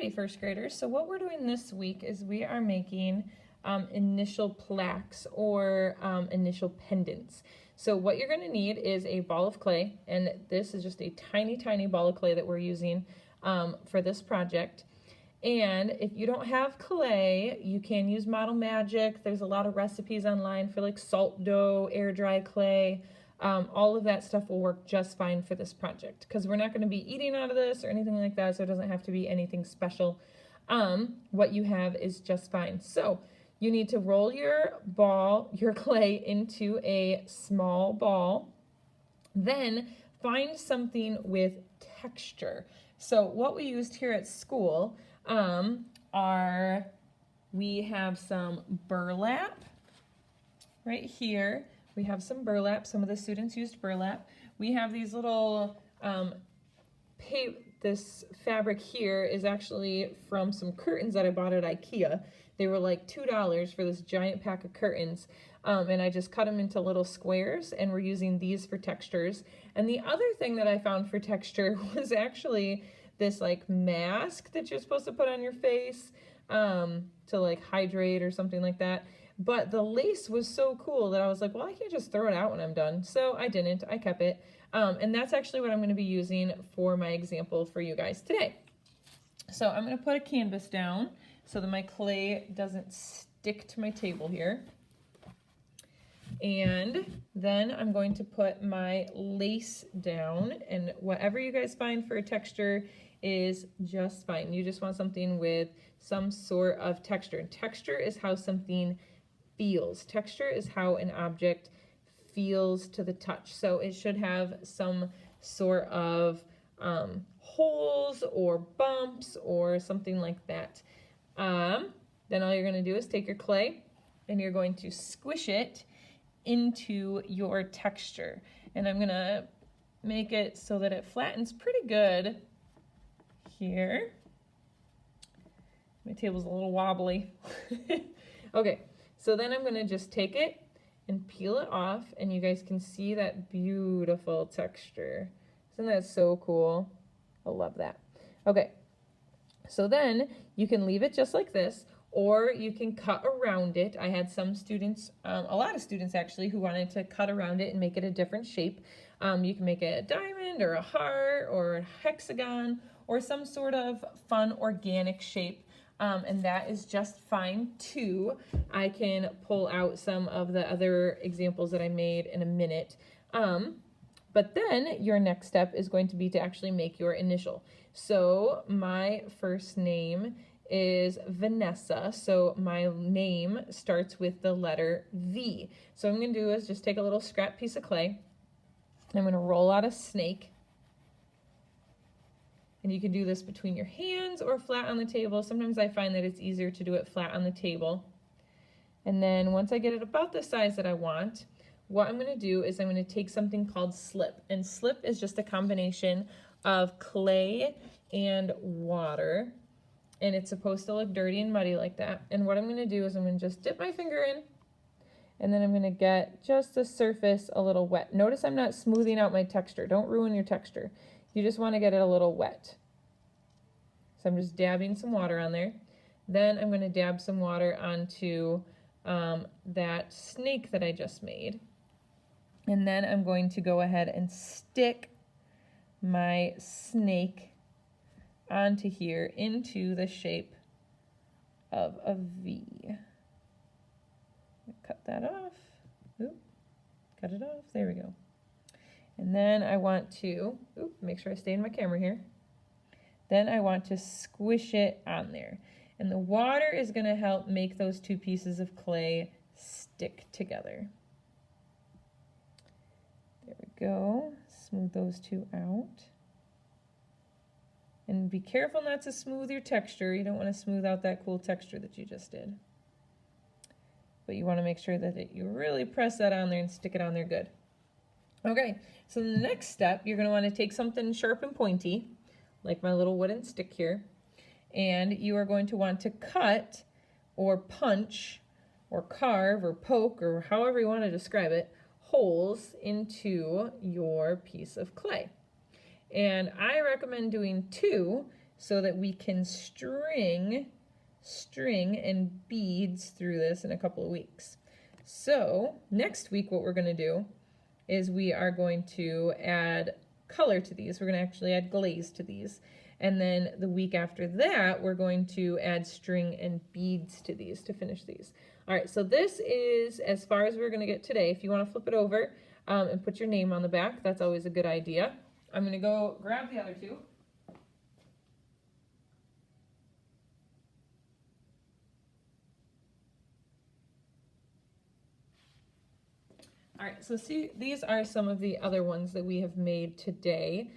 Alrighty, first graders, so what we're doing this week is we are making initial plaques or initial pendants. So what you're going to need is a ball of clay, and this is just a tiny ball of clay that we're using for this project. And if you don't have clay, you can use Model Magic. There's a lot of recipes online for like salt dough, air dry clay. All of that stuff will work just fine for this project because we're not going to be eating out of this or anything like that, so it doesn't have to be anything special. What you have is just fine. So you need to roll your clay into a small ball. Then find something with texture. So what we used here at school we have some burlap right here. We have some burlap. Some of the students used burlap. We have these little, this fabric here is actually from some curtains that I bought at IKEA. They were like $2 for this giant pack of curtains. And I just cut them into little squares, and we're using these for textures. And the other thing that I found for texture was actually this like mask that you're supposed to put on your face to like hydrate or something like that. But the lace was so cool that I was like, well, I can't just throw it out when I'm done. So I didn't, I kept it. And that's actually what I'm gonna be using for my example for you guys today. So I'm gonna put a canvas down so that my clay doesn't stick to my table here. And then I'm going to put my lace down, and whatever you guys find for a texture is just fine. You just want something with some sort of texture. And texture is how something feels. Texture is how an object feels to the touch. So it should have some sort of holes or bumps or something like that. Then all you're going to do is take your clay and you're going to squish it into your texture. And I'm going to make it so that it flattens pretty good here. My table's a little wobbly. Okay. So then I'm going to just take it and peel it off, and you guys can see that beautiful texture. Isn't that so cool? I love that. Okay, so then you can leave it just like this, or you can cut around it. I had some students, a lot of students actually, who wanted to cut around it and make it a different shape. You can make it a diamond or a heart or a hexagon or some sort of fun organic shape. And that is just fine too. I can pull out some of the other examples that I made in a minute. But then your next step is going to be to actually make your initial. So my first name is Vanessa. So my name starts with the letter V. So what I'm going to do is just take a little scrap piece of clay. I'm going to roll out a snake. And you can do this between your hands or flat on the table. Sometimes I find that it's easier to do it flat on the table. And then once I get it about the size that I want, what I'm going to do is I'm going to take something called slip. And slip is just a combination of clay and water. And it's supposed to look dirty and muddy like that. And what I'm going to do is I'm going to just dip my finger in. And then I'm going to get just the surface a little wet. Notice I'm not smoothing out my texture. Don't ruin your texture. You just want to get it a little wet. So I'm just dabbing some water on there. Then I'm going to dab some water onto that snake that I just made. And then I'm going to go ahead and stick my snake onto here into the shape of a V. Cut that off. Oop, cut it off. There we go. And then I want to, make sure I stay in my camera here. Then I want to squish it on there. And the water is going to help make those two pieces of clay stick together. There we go. Smooth those two out. And be careful not to smooth your texture. You don't want to smooth out that cool texture that you just did. But you want to make sure that you really press that on there and stick it on there good. Okay, so the next step, you're going to want to take something sharp and pointy, like my little wooden stick here, and you are going to want to cut or punch or carve or poke or however you want to describe it, holes into your piece of clay. And I recommend doing 2 so that we can string and beads through this in a couple of weeks. So next week what we're going to do is we are going to add color to these. We're going to actually add glaze to these. And then the week after that, we're going to add string and beads to these to finish these. All right, so this is as far as we're going to get today. If you want to flip it over and put your name on the back, that's always a good idea. I'm going to go grab the other two. All right, so see, these are some of the other ones that we have made today.